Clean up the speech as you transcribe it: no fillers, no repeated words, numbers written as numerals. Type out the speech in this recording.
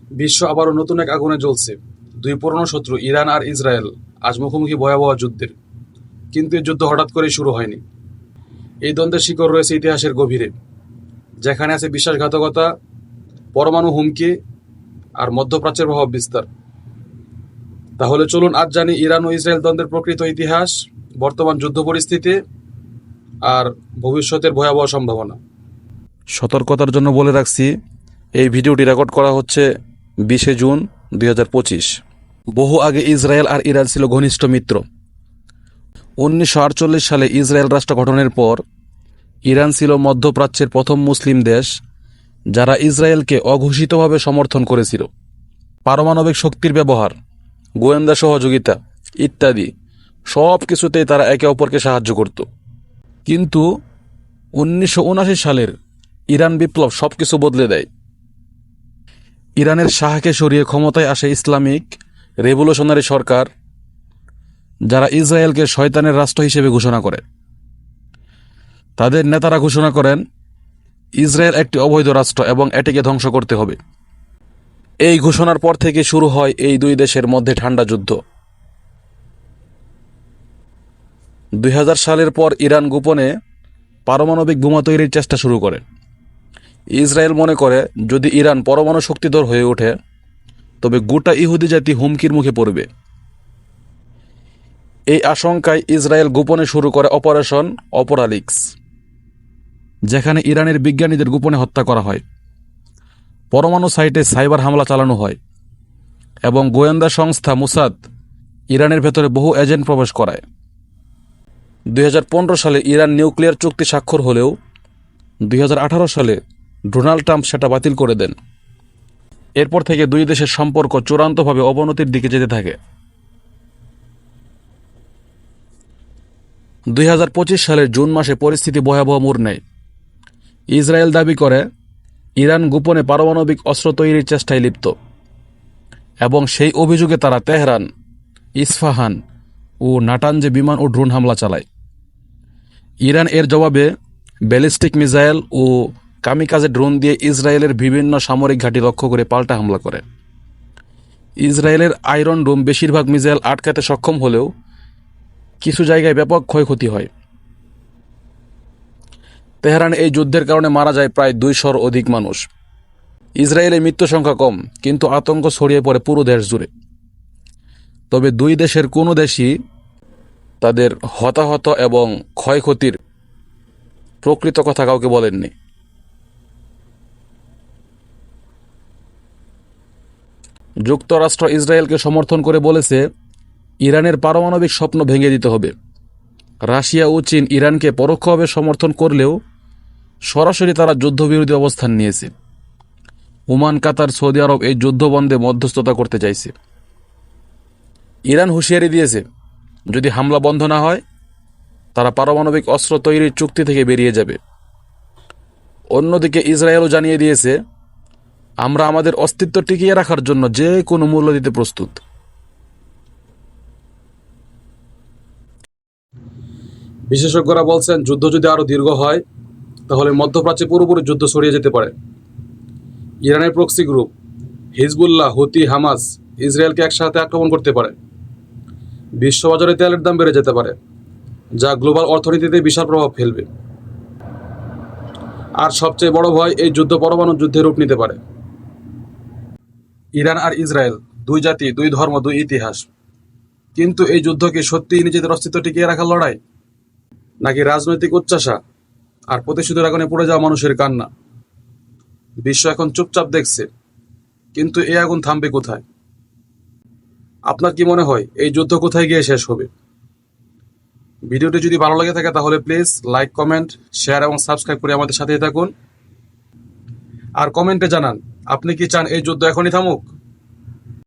বিশ্ব আবারও নতুন এক আগুনে জ্বলছে। দুই পুরনো শত্রু ইরান আর ইসরায়েল আজ মুখোমুখি ভয়াবহ যুদ্ধের। কিন্তু এই যুদ্ধ হঠাৎ করেই শুরু হয়নি। এই দ্বন্দ্বের শিকড় রয়েছে ইতিহাসের গভীরে, যেখানে আছে বিশ্বাসঘাতকতা, পরমাণু হুমকি আর মধ্যপ্রাচ্যের প্রভাব বিস্তার। তাহলে চলুন আজ জানি ইরান ও ইসরায়েল দ্বন্দ্বের প্রকৃত ইতিহাস, বর্তমান যুদ্ধ পরিস্থিতি আর ভবিষ্যতের ভয়াবহ সম্ভাবনা। সতর্কতার জন্য বলে রাখছি, এই ভিডিওটি রেকর্ড করা হচ্ছে 20 জুন 2025। বহু আগে ইসরায়েল আর ইরান ছিল ঘনিষ্ঠ মিত্র। 1948 সালে ইসরায়েল রাষ্ট্র গঠনের পর ইরান ছিল মধ্যপ্রাচ্যের প্রথম মুসলিম দেশ যারা ইসরায়েলকে অঘোষিতভাবে সমর্থন করেছিল। পারমাণবিক শক্তির ব্যবহার, গোয়েন্দা সহযোগিতা ইত্যাদি সব কিছুতেই তারা একে অপরকে সাহায্য করত। কিন্তু 1979 সালের ইরান বিপ্লব সব কিছু বদলে দেয়। ইরানের শাহকে সরিয়ে ক্ষমতায় আসে ইসলামিক রেভলিউশনারি সরকার, যারা ইসরায়েলকে শয়তানের রাষ্ট্র হিসেবে ঘোষণা করে। তাদের নেতারা ঘোষণা করেন ইসরায়েল একটি অবৈধ রাষ্ট্র এবং এটিকে ধ্বংস করতে হবে। এই ঘোষণার পর থেকে শুরু হয় এই দুই দেশের মধ্যে ঠান্ডা যুদ্ধ। 2000 সালের পর ইরান গোপনে পারমাণবিক বোমা তৈরির চেষ্টা শুরু করে। ইসরায়েল মনে করে যদি ইরান পরমাণু শক্তিধর হয়ে ওঠে তবে গোটা ইহুদি জাতি হুমকির মুখে পড়বে। এই আশঙ্কায় ইসরায়েল গোপনে শুরু করে অপারেশন অপরালিক্স, যেখানে ইরানের বিজ্ঞানীদের গোপনে হত্যা করা হয়, পরমাণু সাইটে সাইবার হামলা চালানো হয় এবং গোয়েন্দা সংস্থা মোসাদ ইরানের ভেতরে বহু এজেন্ট প্রবেশ করায়। 2015 সালে ইরান নিউক্লিয়ার চুক্তি স্বাক্ষর হলেও 2018 সালে ডোনাল্ড ট্রাম্প সেটা বাতিল করে দেন। এরপর থেকে দুই দেশের সম্পর্ক চূড়ান্তভাবে অবনতির দিকে যেতে থাকে। 2025 সালের জুন মাসে পরিস্থিতি ভয়াবহ মোড় নেয়। ইসরায়েল দাবি করে ইরান গোপনে পারমাণবিক অস্ত্র তৈরির চেষ্টায় লিপ্ত এবং সেই অভিযোগে তারা তেহরান, ইস্ফাহান ও নাটানজে বিমান ও ড্রোন হামলা চালায়। ইরান এর জবাবে ব্যালিস্টিক মিসাইল ও কামিকাজে ড্রোন দিয়ে ইসরায়েলের বিভিন্ন সামরিক ঘাঁটি লক্ষ্য করে পাল্টা হামলা করে। ইসরায়েলের আয়রন ডোম বেশিরভাগ মিসাইল আটকাতে সক্ষম হলেও কিছু জায়গায় ব্যাপক ক্ষয়ক্ষতি হয়। তেহরানে এই যুদ্ধের কারণে মারা যায় প্রায় 200-র অধিক মানুষ। ইসরায়েলের মৃত্যু সংখ্যা কম, কিন্তু আতঙ্ক ছড়িয়ে পড়ে পুরো দেশ জুড়ে। তবে দুই দেশের কোনো দেশই তাদের হতাহত এবং ক্ষয়ক্ষতির প্রকৃত কথা কাউকে বলেননি। যুক্তরাষ্ট্র ইসরায়েলকে সমর্থন করে বলেছে ইরানের পারমাণবিক স্বপ্ন ভেঙে দিতে হবে। রাশিয়া ও চীন ইরানকে পরোক্ষভাবে সমর্থন করলেও সরাসরি তারা যুদ্ধবিরোধী অবস্থান নিয়েছে। ওমান, কাতার, সৌদি আরব এই যুদ্ধ বন্ধে মধ্যস্থতা করতে চাইছে। ইরান হুঁশিয়ারি দিয়েছে যদি হামলা বন্ধ না হয় তারা পারমাণবিক অস্ত্র তৈরির চুক্তি থেকে বেরিয়ে যাবে। অন্যদিকে ইসরায়েলও জানিয়ে দিয়েছে আমরা আমাদের অস্তিত্ব টিকিয়ে রাখার জন্য যে কোনো মূল্য দিতে প্রস্তুত। বিশেষজ্ঞরা বলছেন যুদ্ধ যদি আরও দীর্ঘ হয় তাহলে মধ্যপ্রাচ্যে পুরোপুরি যুদ্ধ ছড়িয়ে যেতে পারে। ইরানের প্রক্সি গ্রুপ হিজবুল্লাহ, হুতি, হামাস ইসরায়েলকে একসাথে আক্রমণ করতে পারে। বিশ্ববাজারে তেলের দাম বেড়ে যেতে পারে, যা গ্লোবাল অর্থনীতিতে বিশাল প্রভাব ফেলবে। আর সবচেয়ে বড় ভয়, এই যুদ্ধ পরমাণু যুদ্ধের রূপ নিতে পারে। ইরান আর ইসরায়েল দুই জাতি, দুই ধর্ম, দুই ইতিহাস। কিন্তু এই যুদ্ধ কি সত্যিই নিজেদের অস্তিত্ব টিকিয়ে রাখার লড়াই, নাকি রাজনৈতিক উচ্চাসা আর প্রতিশোধের আগুনে পড়ে যাওয়া মানুষের কান্না? বিশ্ব এখন চুপচাপ দেখছে, কিন্তু এই আগুন থামবে কোথায়? আপনার কি মনে হয় এই যুদ্ধ কোথায় গিয়ে শেষ হবে? ভিডিওটি যদি ভালো লাগে থাকে তাহলে প্লিজ লাইক, কমেন্ট, শেয়ার এবং সাবস্ক্রাইব করে আমাদের সাথেই থাকুন। আর কমেন্টে জানান আপনি কি চান এই যুদ্ধ এখনই থামুক।